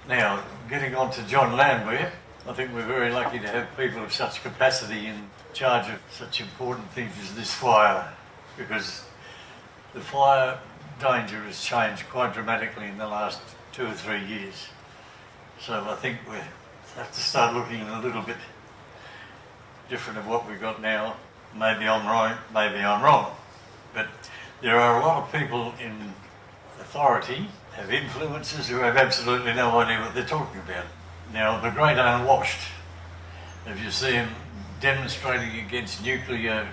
Now, getting on to John Landwehr, I think we're very lucky to have people of such capacity in charge of such important things as this fire, because the fire danger has changed quite dramatically in the last 2 or 3 years. So I think we have to start looking a little bit different of what we've got now. Maybe I'm right, maybe I'm wrong. But there are a lot of people in authority, have influencers who have absolutely no idea what they're talking about. Now, the great unwashed, if you see them demonstrating against nuclear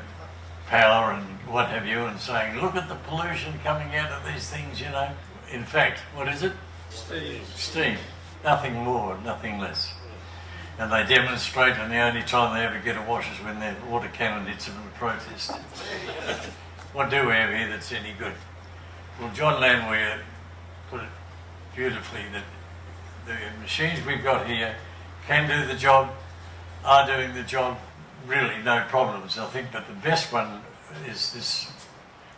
power and what have you, and saying, look at the pollution coming out of these things, you know. In fact, what is it? Steam. Nothing more, nothing less. And they demonstrate, and the only time they ever get a wash is when their water cannon hits them in protest. What do we have here that's any good? Well, John Landwehr put it beautifully that the machines we've got here can do the job, are doing the job, really no problems, I think. But the best one is this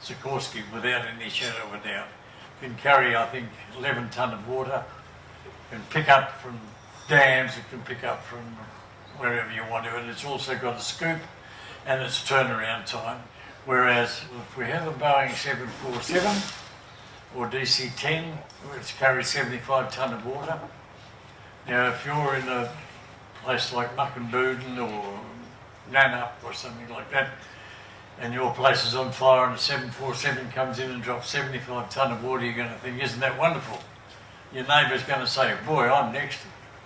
Sikorsky, without any shadow of a doubt. Can carry, I think, 11 tonne of water, can pick up from dams, it can pick up from wherever you want to, and it's also got a scoop and its turnaround time. Whereas if we have a Boeing 747 or DC-10, which carries 75 tonne of water, now if you're in a place like Muckenbuden or Nannup or something like that, and your place is on fire and a 747 comes in and drops 75 tonne of water, you're going to think, isn't that wonderful? Your neighbour's going to say, boy, I'm next,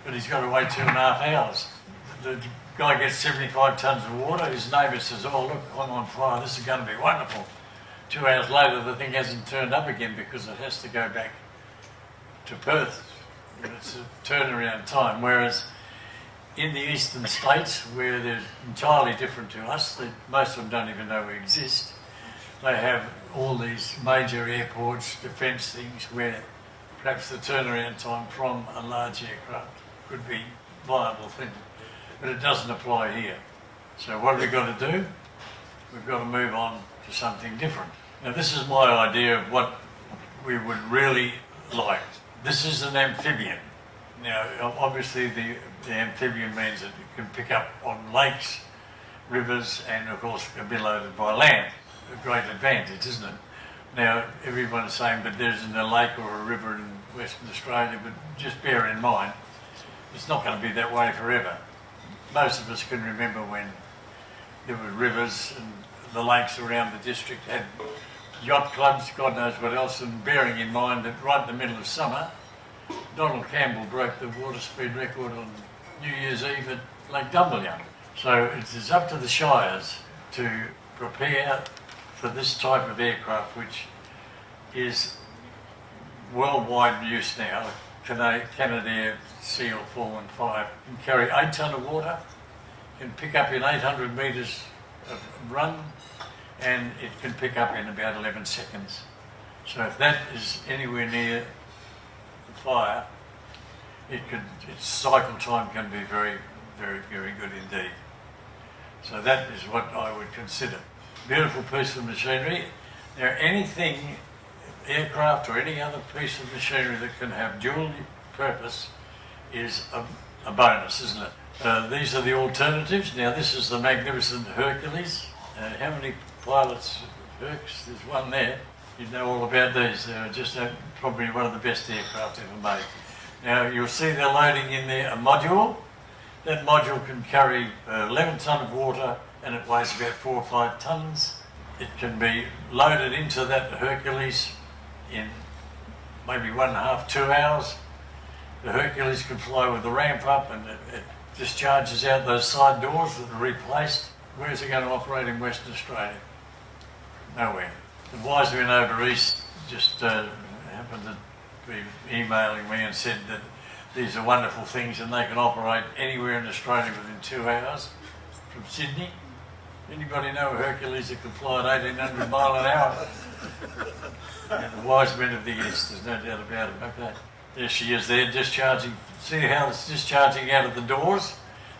but he's got to wait 2.5 hours. The guy gets 75 tonnes of water, his neighbour says, oh look, I'm on fire, this is going to be wonderful. 2 hours later the thing hasn't turned up again because it has to go back to Perth. It's a turnaround time, whereas in the eastern states, where they're entirely different to us, most of them don't even know we exist, they have all these major airports, defence things, where perhaps the turnaround time from a large aircraft could be a viable thing. But it doesn't apply here. So what have we got to do? We've got to move on to something different. Now this is my idea of what we would really like. This is an amphibian. Now obviously the amphibian means that it can pick up on lakes, rivers, and of course can be loaded by land. A great advantage, isn't it? Now everyone's saying, but there isn't a lake or a river in Western Australia, but just bear in mind, it's not going to be that way forever. Most of us can remember when there were rivers and the lakes around the district had yacht clubs, God knows what else, and bearing in mind that right in the middle of summer, Donald Campbell broke the water speed record on New Year's Eve at Lake Dumbleyoung. So it is up to the Shires to prepare for this type of aircraft, which is worldwide use now. Canadair Seal 415 can carry 8 tonne of water, can pick up in 800 metres of run, and it can pick up in about 11 seconds. So if that is anywhere near the fire, its cycle time can be very, very, very good indeed. So that is what I would consider. Beautiful piece of machinery. Now anything, aircraft or any other piece of machinery that can have dual purpose is a bonus, isn't it? These are the alternatives. Now this is the magnificent Hercules. How many pilots of Hercs? There's one there. You know all about these. They're just probably one of the best aircraft ever made. Now you'll see they're loading in there a module. That module can carry 11 tonne of water and it weighs about 4 or 5 tonnes. It can be loaded into that Hercules in maybe 1.5 to 2 hours. The Hercules can fly with the ramp up and it discharges out those side doors that are replaced. Where's it going to operate in Western Australia? Nowhere. The wise men over east just happened to be emailing me and said that these are wonderful things and they can operate anywhere in Australia within 2 hours from Sydney. Anybody know a Hercules that can fly at 1800 mile an hour? And the wise men of the east, there's no doubt about it. Okay. There she is there, discharging. See how it's discharging out of the doors?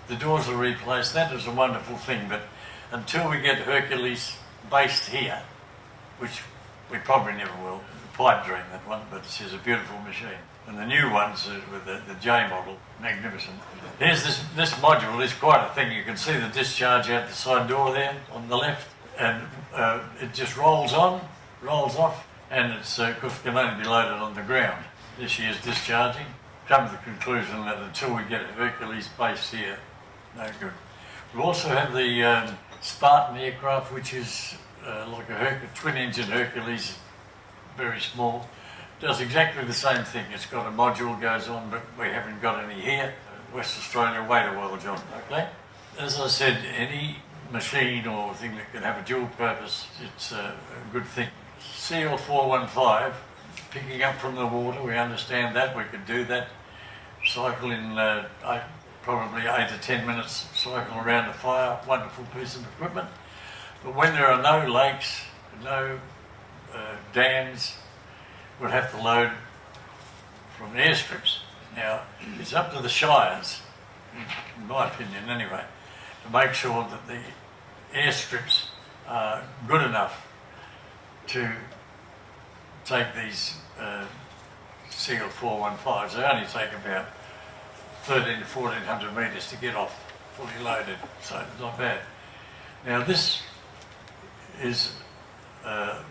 The doors are replaced. That is a wonderful thing, but until we get Hercules based here, which we probably never will, pipe dream, that one, but it's a beautiful machine. And the new ones with the J model, magnificent. Here's this module is quite a thing. You can see the discharge out the side door there on the left, and it just rolls on, rolls off, and it's can only be loaded on the ground. This she is discharging. Come to the conclusion that until we get a Hercules base here, no good. We also have the Spartan aircraft, which is like a twin-engine Hercules, very small. Does exactly the same thing. It's got a module goes on, but we haven't got any here. West Australia, wait a while, John. Okay. As I said, any machine or thing that can have a dual purpose, it's a good thing. CL415, picking up from the water, we understand that. We could do that. Cycle in probably 8 to 10 minutes. Cycle around a fire. Wonderful piece of equipment. But when there are no lakes, no dams, we'll have to load from airstrips. Now, it's up to the shires, in my opinion anyway, to make sure that the airstrips are good enough to take these CL415s. They only take about 1,300 to 1,400 metres to get off fully loaded, so it's not bad. Now, this is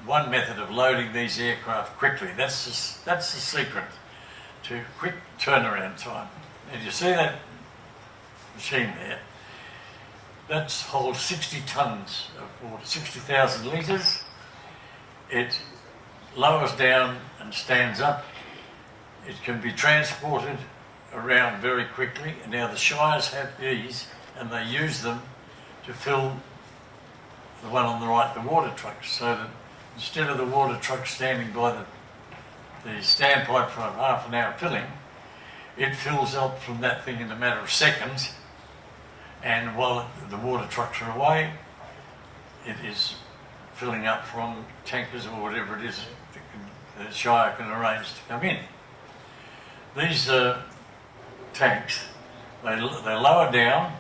one method of loading these aircraft quickly. That's the secret to quick turnaround time. And you see that machine there? That holds 60 tonnes of water, 60,000 litres. It lowers down and stands up. It can be transported around very quickly. And now the shires have these, and they use them to fill the one on the right, the water trucks, so that instead of the water truck standing by the standpipe for half an hour filling, it fills up from that thing in a matter of seconds, and while the water trucks are away, it is filling up from tankers or whatever it is that the shire can arrange to come in. These tanks, they lower down,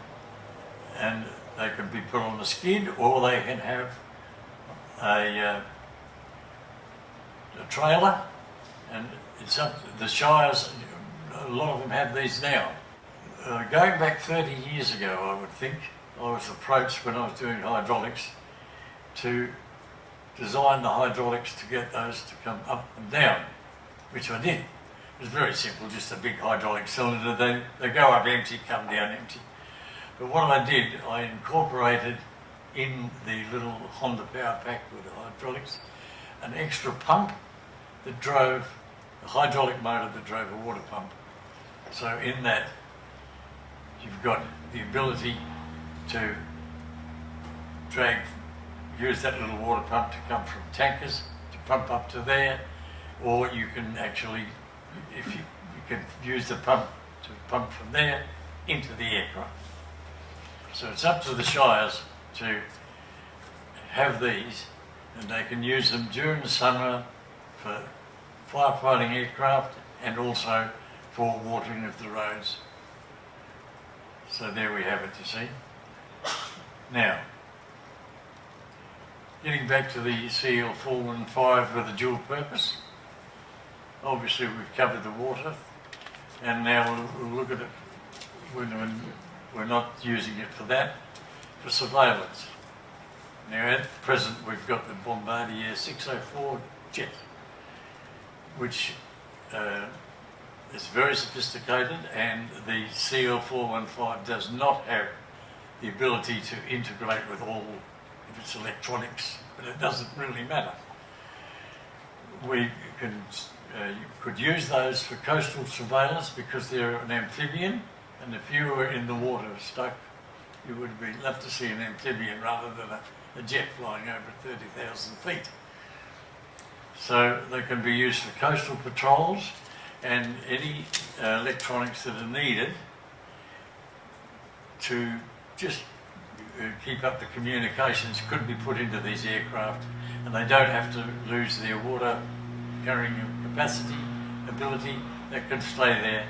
and they can be put on a skid, or they can have a trailer, and it's up to the shires. A lot of them have these now. Going back 30 years ago, I would think, I was approached when I was doing hydraulics to design the hydraulics to get those to come up and down, which I did. It was very simple, just a big hydraulic cylinder. They go up empty, come down empty. But what I did, I incorporated in the little Honda power pack with the hydraulics an extra pump that drove, a hydraulic motor that drove a water pump. So in that, you've got the ability to use that little water pump to come from tankers to pump up to there, or you can actually, if you can use the pump to pump from there into the aircraft. So it's up to the shires to have these, and they can use them during the summer for firefighting aircraft and also for watering of the roads. So there we have it, you see. Now, getting back to the CL415 with a dual purpose, obviously we've covered the water, and now we'll look at it when we're not using it for that, for surveillance. Now at present we've got the Bombardier 604 jet, which is very sophisticated, and the CL415 does not have the ability to integrate with all of its electronics, but it doesn't really matter. We can, you could use those for coastal surveillance because they're an amphibian, and if you were in the water stuck, you would love to see an amphibian rather than a jet flying over 30,000 feet. So they can be used for coastal patrols, and any electronics that are needed to just keep up the communications could be put into these aircraft, and they don't have to lose their water carrying capacity, ability. They can stay there,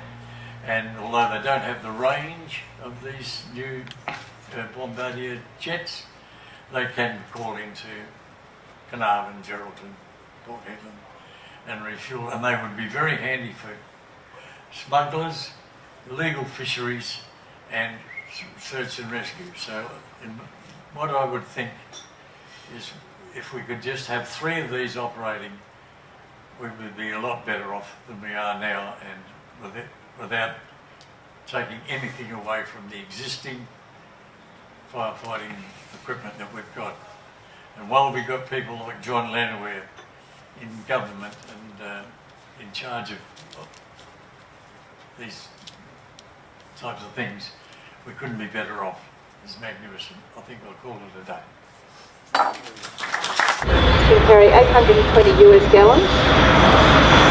and although they don't have the range of these new Bombardier jets, they can call into Carnarvon, Geraldton, Port Hedland, and refuel, and they would be very handy for smugglers, illegal fisheries, and search and rescue. So what I would think is if we could just have 3 of these operating, we would be a lot better off than we are now, and without taking anything away from the existing firefighting equipment that we've got. And while we've got people like John Landwehr in government and in charge of these types of things, we couldn't be better off. It's magnificent. I think I'll call it a day. Can carry 820 US gallons.